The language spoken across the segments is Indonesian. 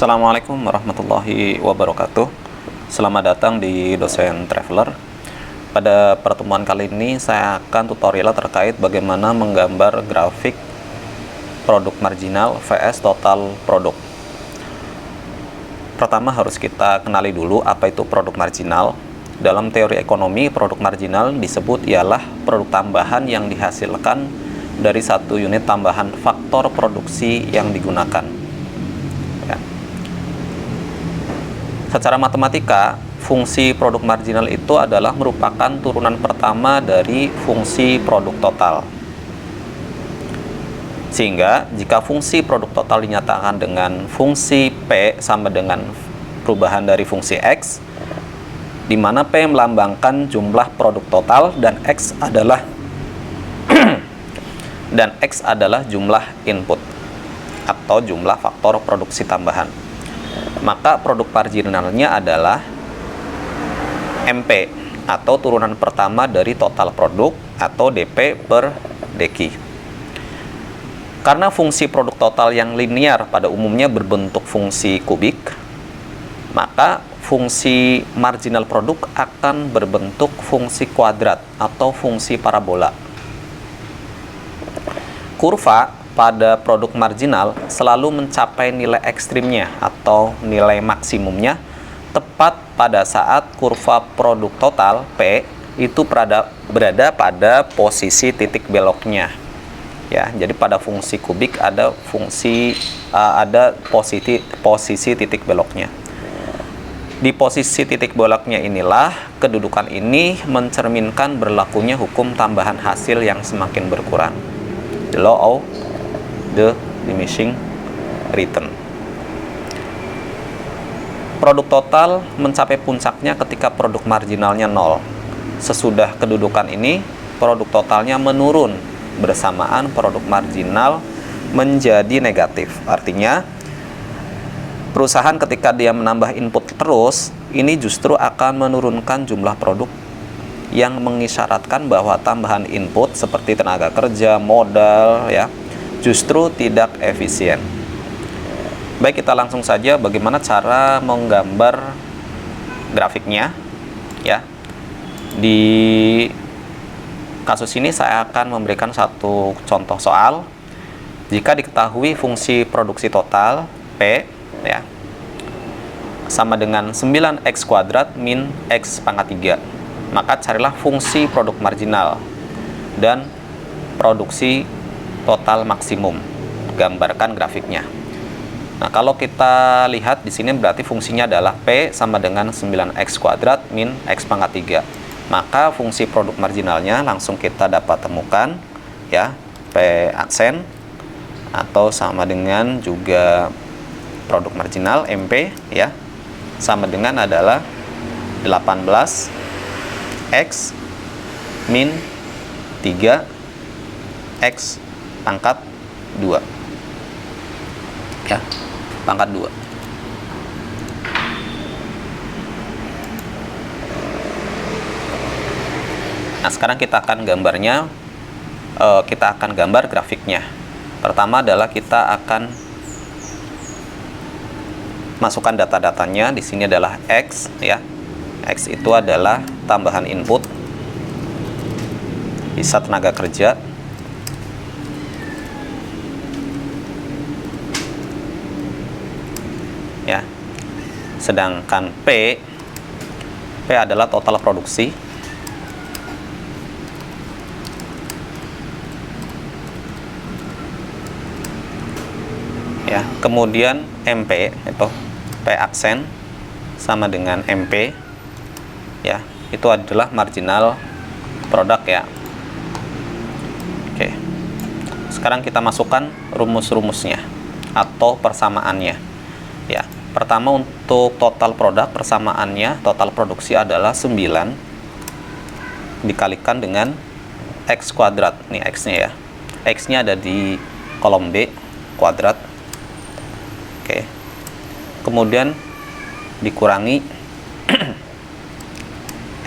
Assalamualaikum warahmatullahi wabarakatuh. Selamat datang di Dosen Traveler. Pada pertemuan kali ini saya akan tutorial terkait bagaimana menggambar grafik produk marginal vs total produk. Pertama harus kita kenali dulu apa itu produk marginal. Dalam teori ekonomi, produk marginal disebut ialah produk tambahan yang dihasilkan dari satu unit tambahan faktor produksi yang digunakan. Secara matematika, fungsi produk marginal itu adalah merupakan turunan pertama dari fungsi produk total. Sehingga, jika fungsi produk total dinyatakan dengan fungsi P sama dengan perubahan dari fungsi X, di mana P melambangkan jumlah produk total dan X adalah jumlah input atau jumlah faktor produksi tambahan. Maka produk marginalnya adalah MP atau turunan pertama dari total produk atau DP per DQ. Karena fungsi produk total yang linear pada umumnya berbentuk fungsi kubik, maka fungsi marginal produk akan berbentuk fungsi kuadrat atau fungsi parabola. Kurva pada produk marginal selalu mencapai nilai ekstrimnya atau nilai maksimumnya tepat pada saat kurva produk total P itu berada pada posisi titik beloknya. Ya, jadi pada fungsi kubik ada posisi titik beloknya. Di posisi titik beloknya inilah kedudukan ini mencerminkan berlakunya hukum tambahan hasil yang semakin berkurang. The law of the diminishing return. Produk total mencapai puncaknya ketika produk marginalnya 0. Sesudah kedudukan ini, produk totalnya menurun bersamaan produk marginal menjadi negatif. Artinya, perusahaan ketika dia menambah input terus, ini justru akan menurunkan jumlah produk yang mengisyaratkan bahwa tambahan input seperti tenaga kerja, modal, ya, justru tidak efisien. Baik, kita langsung saja bagaimana cara menggambar grafiknya. Ya, di kasus ini saya akan memberikan satu contoh soal. Jika diketahui fungsi produksi total P, ya, sama dengan 9x kuadrat min x pangkat 3, maka carilah fungsi produk marginal dan produksi total maksimum. Gambarkan grafiknya. Nah, kalau kita lihat di sini berarti fungsinya adalah P sama dengan 9x kuadrat min x pangkat 3. Maka fungsi produk marginalnya langsung kita dapat temukan, ya, P aksen atau sama dengan juga produk marginal MP, ya, sama dengan adalah 18 x min 3 x pangkat 2, ya, pangkat 2. Nah, sekarang kita akan gambarnya, kita akan gambar grafiknya. Pertama adalah kita akan masukkan data-datanya. Di sini adalah X, ya. X itu adalah tambahan input, bisa tenaga kerja. Ya, sedangkan P adalah total produksi. Ya, kemudian MP itu P aksen sama dengan MP, ya, itu adalah marginal produk, ya. Oke, sekarang kita masukkan rumus-rumusnya atau persamaannya. Ya, pertama untuk total produk, persamaannya total produksi adalah 9 dikalikan dengan X kuadrat. Ini X-nya, ya. X-nya ada di kolom B kuadrat. Oke. Kemudian dikurangi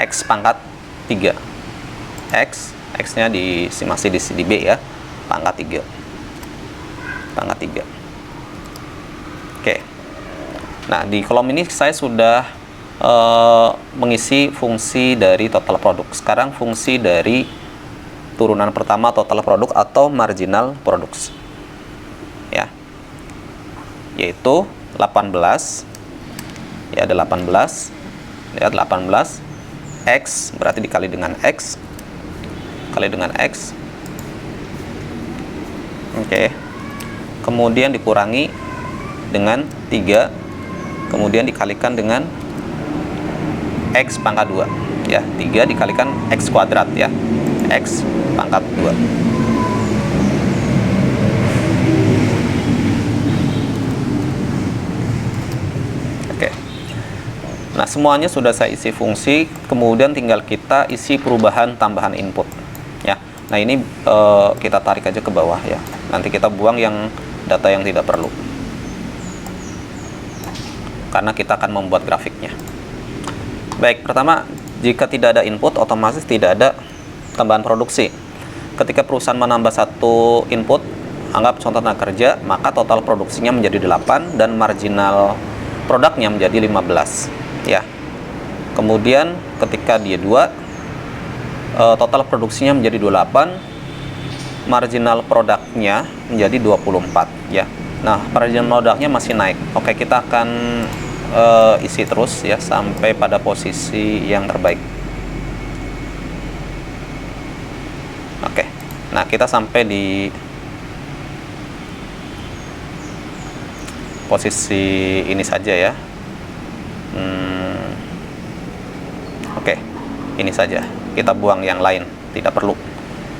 X pangkat 3. X-nya masih di B, ya. Pangkat 3. Oke. Nah, di kolom ini saya sudah mengisi fungsi dari total produk. Sekarang fungsi dari turunan pertama total produk atau marginal products, ya, yaitu 18, ya, ada 18, lihat 18, X berarti dikali dengan X, kali dengan X, oke, kemudian dikurangi dengan 3, kemudian dikalikan dengan X pangkat 2, ya, 3 dikalikan X kuadrat, ya, X pangkat 2. Oke. Nah, semuanya sudah saya isi fungsi, kemudian tinggal kita isi perubahan tambahan input, ya. Nah, ini kita tarik aja ke bawah, ya. Nanti kita buang yang data yang tidak perlu, karena kita akan membuat grafiknya. Baik, pertama, jika tidak ada input, otomatis tidak ada tambahan produksi. Ketika perusahaan menambah satu input, anggap contoh tenaga kerja, maka total produksinya menjadi 8 dan marginal produknya menjadi 15, ya. Kemudian ketika dia 2, total produksinya menjadi 28, marginal produknya menjadi 24, ya. Nah, marginal produknya masih naik. Oke, kita akan isi terus, ya, sampai pada posisi yang terbaik. Oke, nah, kita sampai di posisi ini saja, ya. Oke, ini saja, kita buang yang lain, tidak perlu,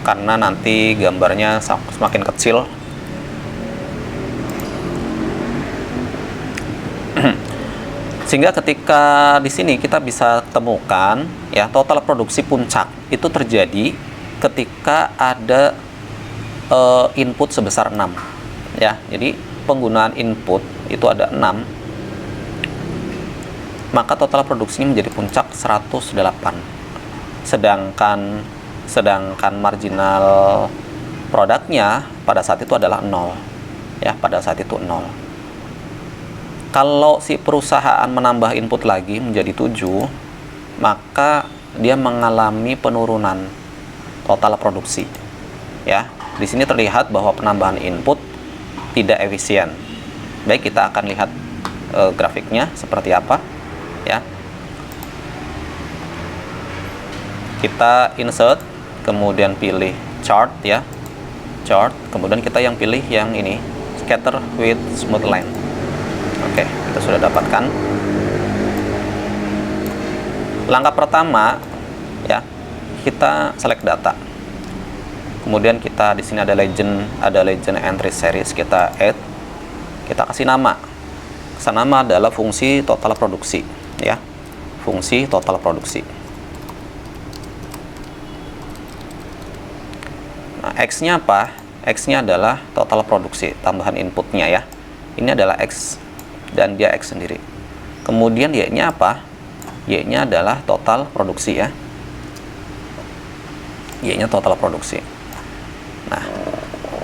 karena nanti gambarnya semakin kecil. Sehingga ketika di sini kita bisa temukan, ya, total produksi puncak itu terjadi ketika ada input sebesar 6, ya. Jadi penggunaan input itu ada 6, maka total produksinya menjadi puncak 108. Sedangkan marginal produknya pada saat itu adalah 0, ya, pada saat itu 0. Kalau si perusahaan menambah input lagi menjadi 7, maka dia mengalami penurunan total produksi, ya. Di sini terlihat bahwa penambahan input tidak efisien. Baik, kita akan lihat grafiknya seperti apa, ya. Kita insert, kemudian pilih chart, ya, chart, kemudian kita yang pilih yang ini, scatter with smooth line. Oke, kita sudah dapatkan. Langkah pertama, ya, kita select data. Kemudian kita di sini ada legend entry series, kita add, kita kasih nama. Nama adalah fungsi total produksi, ya, fungsi total produksi. Nah, X-nya apa? X-nya adalah total produksi, tambahan inputnya, ya. Ini adalah X dan dia X sendiri. Kemudian Y-nya apa? Y-nya adalah total produksi, ya. Y-nya total produksi. Nah,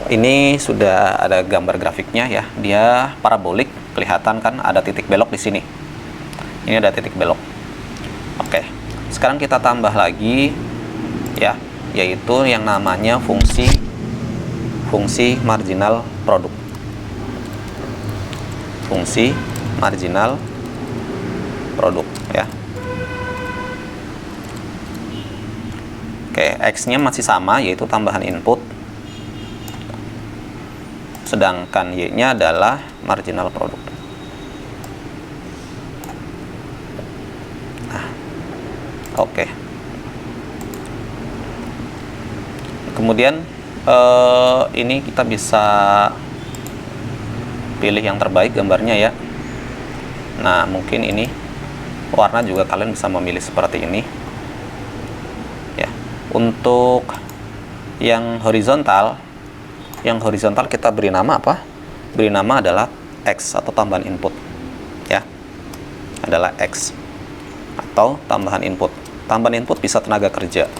ini sudah ada gambar grafiknya, ya. Dia parabolik, kelihatan kan ada titik belok di sini. Ini ada titik belok. Oke. Sekarang kita tambah lagi, ya, yaitu yang namanya fungsi marginal produk. Fungsi marginal produk, ya. Oke, X-nya masih sama, yaitu tambahan input, sedangkan Y-nya adalah marginal produk. Nah, oke. Kemudian ini kita bisa pilih yang terbaik gambarnya, ya. Nah, mungkin ini warna juga kalian bisa memilih seperti ini, ya. Untuk yang horizontal kita beri nama apa? Beri nama adalah X atau tambahan input, ya. Adalah X atau tambahan input. Tambahan input bisa tenaga kerja.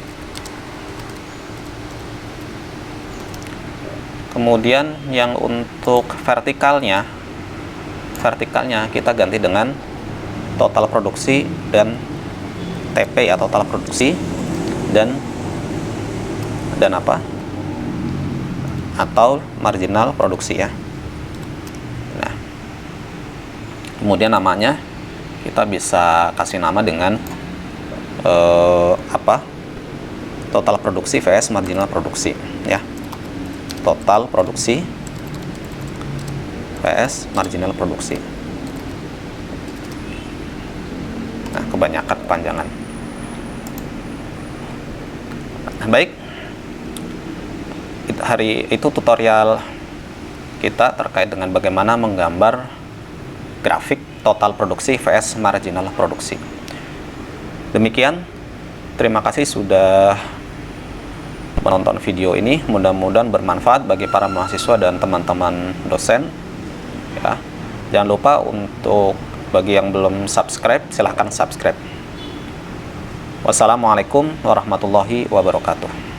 Kemudian yang untuk vertikalnya vertikalnya kita ganti dengan total produksi dan TP ya, total produksi dan apa? Atau marginal produksi ya. Nah, kemudian namanya kita bisa kasih nama dengan apa? Total produksi vs marginal produksi ya. Total produksi vs marginal produksi. Nah, kebanyakan kepanjangan. Nah, baik. Hari itu tutorial kita terkait dengan bagaimana menggambar grafik total produksi vs marginal produksi. Demikian, terima kasih sudah menonton video ini. Mudah-mudahan bermanfaat bagi para mahasiswa dan teman-teman dosen ya. Jangan lupa untuk bagi yang belum subscribe, silahkan subscribe. Wassalamualaikum warahmatullahi wabarakatuh.